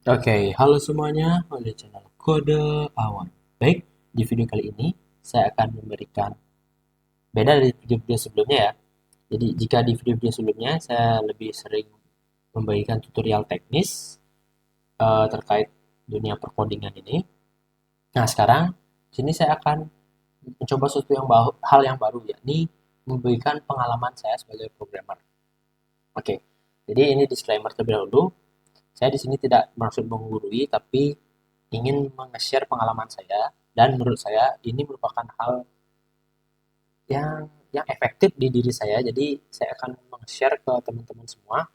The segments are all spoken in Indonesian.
Oke, halo semuanya, di channel Kode Awan. Baik, di video kali ini saya akan memberikan beda dari video-video sebelumnya ya. Jadi jika di video-video sebelumnya saya lebih sering memberikan tutorial teknis terkait dunia perkodingan ini. Nah, sekarang di sini saya akan mencoba sesuatu yang hal yang baru yakni memberikan pengalaman saya sebagai programmer. Oke, jadi ini disclaimer terlebih dahulu. Saya di sini tidak maksud menggurui, tapi ingin meng-share pengalaman saya dan menurut saya ini merupakan hal yang efektif di diri saya. Jadi saya akan meng-share ke teman-teman semua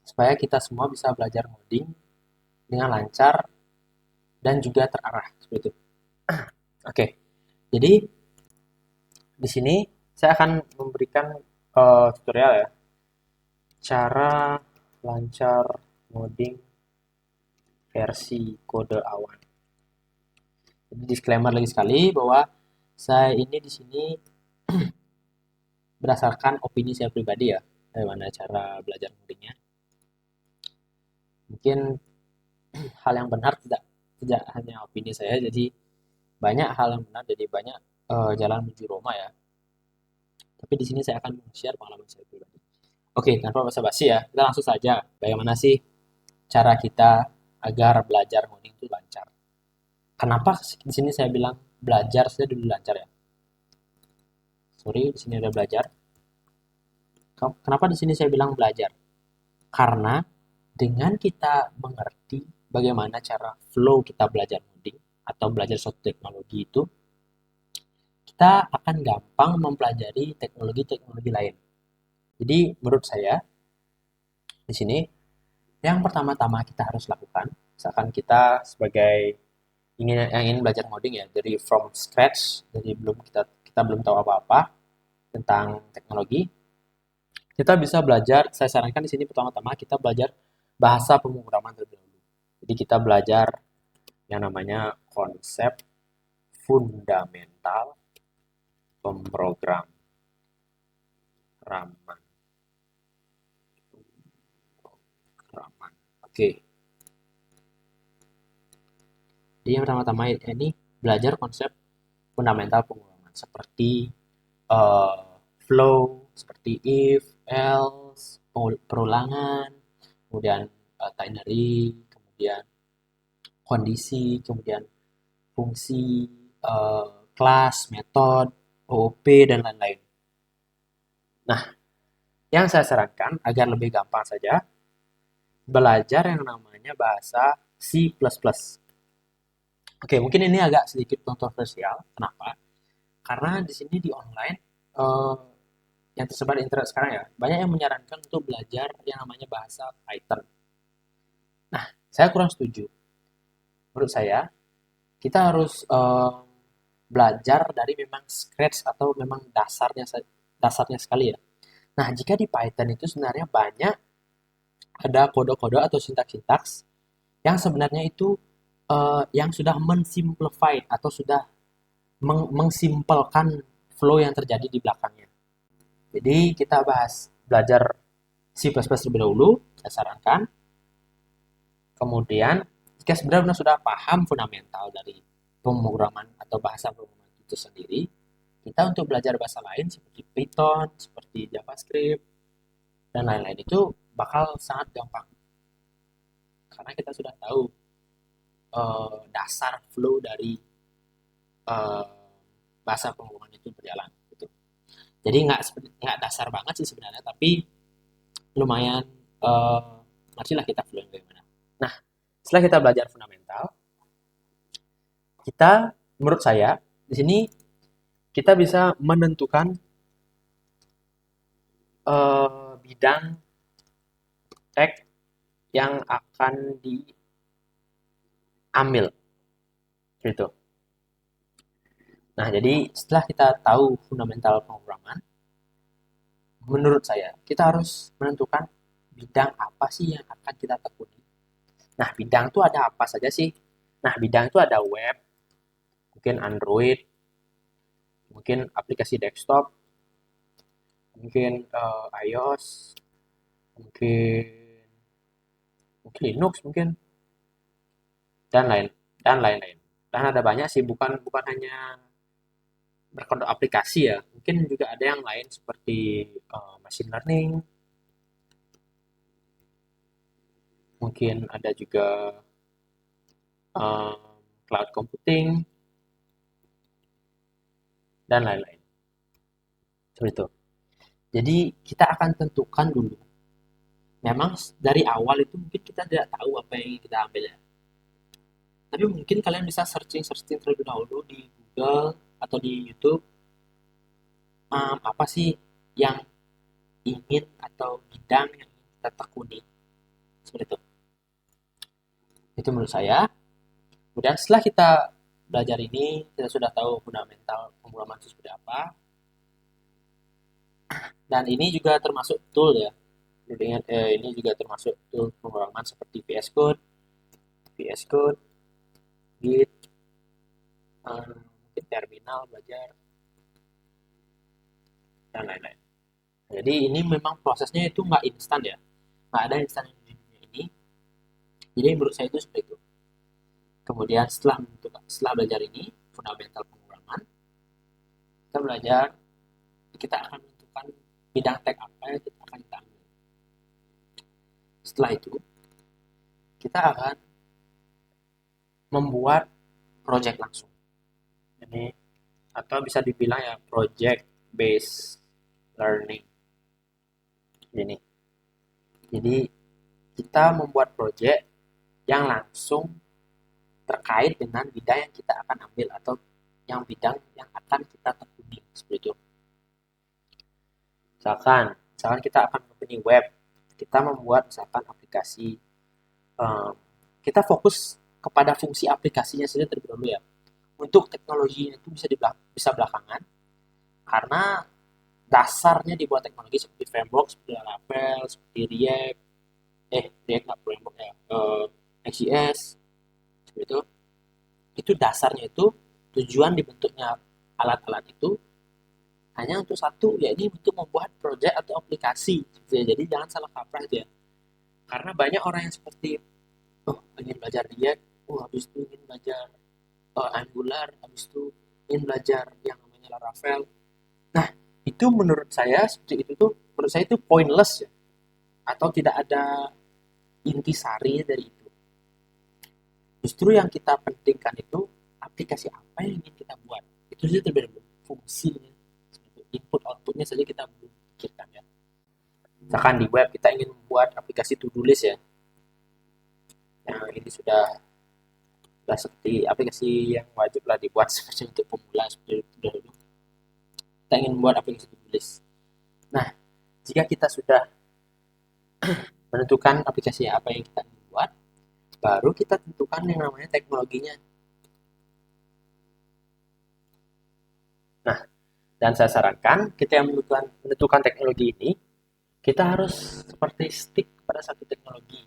supaya kita semua bisa belajar coding dengan lancar dan juga terarah seperti itu. Oke, jadi di sini saya akan memberikan tutorial ya, cara lancar coding versi kode awan. Jadi disclaimer lagi sekali bahwa saya ini di sini berdasarkan opini saya pribadi ya, bagaimana cara belajar codingnya. Mungkin hal yang benar tidak tidak hanya opini saya, jadi banyak hal yang benar, jadi banyak jalan menuju Roma ya. Tapi di sini saya akan share pengalaman saya pribadi. Oke, tanpa basa-basi ya, kita langsung saja. Bagaimana sih cara kita agar belajar coding itu lancar? Kenapa di sini saya bilang belajar saja dulu lancar ya? Sorry, di sini ada belajar. Kenapa di sini saya bilang belajar? Karena dengan kita mengerti bagaimana cara flow kita belajar coding atau belajar suatu teknologi itu, kita akan gampang mempelajari teknologi-teknologi lain. Jadi menurut saya di sini yang pertama-tama kita harus lakukan, misalkan kita sebagai ingin belajar coding ya dari from scratch, jadi kita belum tahu apa-apa tentang teknologi, kita bisa belajar. Saya sarankan di sini pertama-tama kita belajar bahasa pemrograman terlebih dahulu. Jadi kita belajar yang namanya konsep fundamental pemrograman. Oke, jadi yang pertama-tama ini belajar konsep fundamental pemrograman seperti uh, flow, seperti if, else, perulangan, kemudian ternary, kemudian kondisi, kemudian fungsi, kelas, metode, OOP, dan lain-lain. Nah, yang saya sarankan agar lebih gampang saja, belajar yang namanya bahasa C++. Oke, mungkin ini agak sedikit kontroversial. Kenapa? Karena di sini di online eh, yang tersebar di internet sekarang ya, banyak yang menyarankan untuk belajar yang namanya bahasa Python. Nah, saya kurang setuju. Menurut saya, kita harus belajar dari memang scratch atau memang dasarnya sekali ya. Nah, jika di Python itu sebenarnya banyak ada kode-kode atau sintaks-sintaks yang sebenarnya itu yang sudah mensimplify atau sudah mengsimpelkan flow yang terjadi di belakangnya. Jadi kita belajar C++ terlebih dahulu, saya sarankan. Kemudian, jika sebenarnya sudah paham fundamental dari pemrograman atau bahasa pemrograman itu sendiri, kita untuk belajar bahasa lain seperti Python, seperti JavaScript, dan lain-lain itu bakal sangat gampang. Karena kita sudah tahu dasar flow dari eh, bahasa pemrograman itu berjalan. Gitu. Jadi nggak dasar banget sih sebenarnya, tapi lumayan eh, ngerti kita flow bagaimana. Nah, setelah kita belajar fundamental, kita menurut saya di sini kita bisa menentukan bidang tag yang akan diambil gitu. Nah, jadi setelah kita tahu fundamental pemrograman, menurut saya kita harus menentukan bidang apa sih yang akan kita tekuni. Nah, bidang itu ada apa saja sih? Nah, bidang itu ada web, mungkin Android, mungkin aplikasi desktop, mungkin iOS, mungkin mungkin Linux, mungkin. dan lain dan lain-lain. Dan ada banyak sih, bukan bukan hanya berkedok aplikasi ya, mungkin juga ada yang lain seperti machine learning, mungkin ada juga eh, cloud computing dan lain-lain. Seperti itu. Jadi kita akan tentukan dulu. Memang dari awal itu mungkin kita tidak tahu apa yang ingin kita ambil ya. Tapi mungkin kalian bisa searching terlebih dahulu di Google atau di YouTube, apa sih yang ingin atau bidang yang ingin kita tekuni. Seperti itu. Itu menurut saya. Kemudian setelah kita belajar ini, kita sudah tahu fundamental pemrograman itu seperti apa. Dan ini juga termasuk tool ya. Ini juga termasuk tool pemrograman seperti VS Code, Git, mungkin terminal belajar dan lain-lain. Jadi ini memang prosesnya itu nggak instan ya, nggak ada instan di dunia ini. Jadi menurut saya itu seperti itu. Kemudian setelah belajar ini fundamental pemrograman, kita belajar, kita akan menentukan bidang tech apa yang kita akan kita ambil. Setelah itu kita akan membuat project langsung. Ini atau bisa dibilang ya project based learning. Ini. Jadi kita membuat project yang langsung terkait dengan bidang yang kita akan ambil atau yang bidang yang akan kita tekuni seperti itu. Misalkan kita akan mempunyai web, kita membuat misalkan aplikasi, um, kita fokus kepada fungsi aplikasinya saja terlebih dahulu ya. Untuk teknologinya itu bisa belakangan, karena dasarnya dibuat teknologi seperti framework, seperti Laravel, seperti React nggak framework ya, Next.js, seperti itu dasarnya itu tujuan dibentuknya alat-alat itu hanya untuk satu, yakni untuk membuat project atau aplikasi. Jadi jangan salah kaprah aja. Karena banyak orang yang seperti, oh ingin belajar React, oh habis itu ingin belajar Angular, habis itu ingin belajar yang namanya Laravel. Nah, itu menurut saya seperti itu tuh, menurut saya itu pointless ya, atau tidak ada intisari dari itu. Justru yang kita pentingkan itu aplikasi apa yang ingin kita buat. Itu saja terlebih fungsinya. Input outputnya saja kita belum pikirkan ya. Misalkan di web kita ingin membuat aplikasi to-do list ya. Yang ini sudah seperti aplikasi yang wajib lah dibuat seperti untuk pemula seperti itu dahulu. Kita ingin membuat aplikasi to-do list. Nah, jika kita sudah menentukan aplikasi apa yang kita ingin buat, baru kita tentukan yang namanya teknologinya. Nah, dan saya sarankan kita yang menentukan teknologi ini, kita harus seperti stick pada satu teknologi.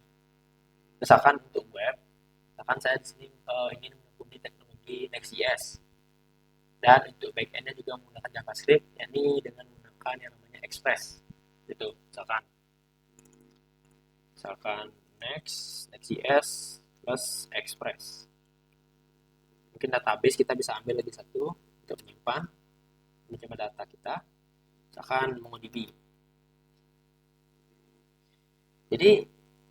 Misalkan untuk web, misalkan saya di sini ingin menekuni teknologi Next.js, dan untuk backendnya juga menggunakan JavaScript, yakni dengan menggunakan yang namanya Express. Gitu, misalkan Next.js plus Express. Mungkin database kita bisa ambil lagi satu untuk menyimpan data kita, misalkan MongoDB. Jadi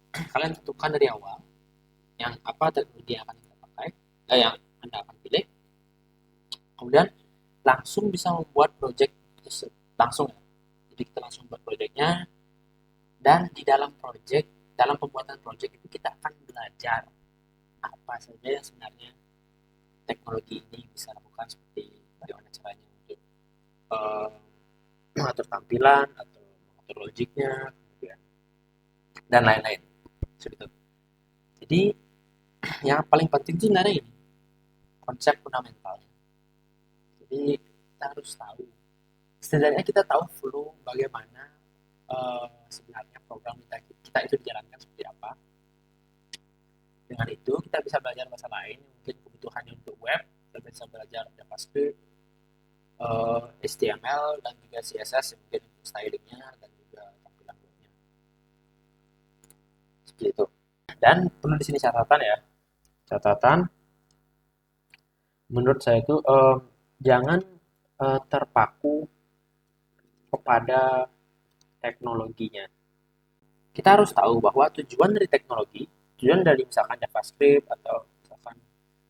kalian tentukan dari awal yang apa teknologi yang akan kita pakai, yang Anda akan pilih. Kemudian langsung bisa membuat project langsung ya. Jadi kita langsung buat projectnya, dan di dalam pembuatan project itu kita akan belajar apa saja yang sebenarnya teknologi ini bisa lakukan, seperti bagaimana caranya untuk uh, mengatur tampilan atau mengatur logiknya, kemudian dan lain-lain. Jadi yang paling penting itu sebenarnya ini konsep fundamental. Jadi kita harus tahu, setidaknya kita tahu flow bagaimana sebenarnya program kita itu dijalankan seperti apa. Dengan itu kita bisa belajar bahasa lain, mungkin kebutuhannya untuk web, kita bisa belajar JavaScript, HTML, dan juga CSS yang mungkin untuk stylingnya dan juga tampilan webnya. Seperti itu. Dan perlu di sini catatan ya, Catatan, menurut saya itu jangan terpaku kepada teknologinya. Kita harus tahu bahwa tujuan dari teknologi, tujuan dari misalkan JavaScript atau misalkan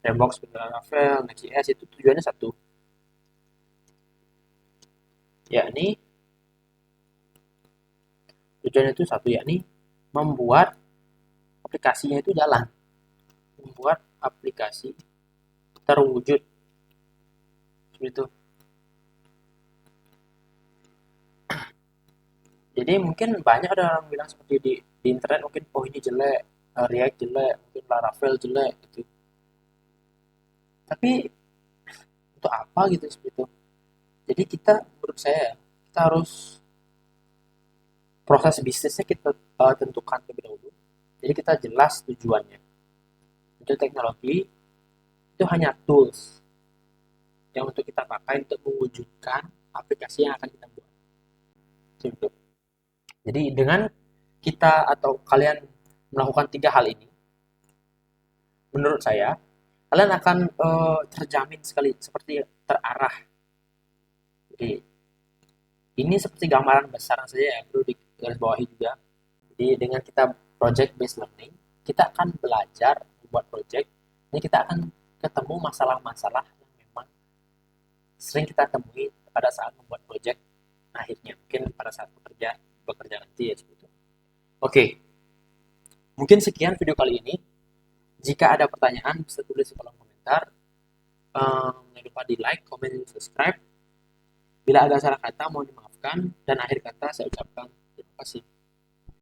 Framework seperti Laravel, Next.js itu tujuannya satu, yakni membuat aplikasinya itu jalan, membuat aplikasi terwujud seperti itu. Jadi mungkin banyak ada orang bilang seperti di internet mungkin oh ini jelek, React jelek, mungkin Laravel jelek gitu. Tapi untuk apa gitu seperti itu. Jadi kita menurut saya kita harus proses bisnisnya kita tentukan terlebih dahulu. Jadi kita jelas tujuannya. Itu teknologi itu hanya tools yang untuk kita pakai untuk mewujudkan aplikasi yang akan kita buat. Gitu. Jadi dengan kita atau kalian melakukan tiga hal ini, menurut saya kalian akan terjamin sekali seperti terarah. Jadi ini seperti gambaran besar saja yang perlu digarisbawahi juga. Jadi dengan kita project based learning, kita akan belajar membuat project. Ini kita akan ketemu masalah-masalah yang memang sering kita temui pada saat membuat project akhirnya, mungkin pada saat bekerja nanti ya seperti itu. Oke, mungkin sekian video kali ini. Jika ada pertanyaan bisa tulis di kolom komentar. Jangan lupa di like, comment, dan subscribe. Bila ada salah kata mohon dimaafkan dan akhir kata saya ucapkan terima kasih.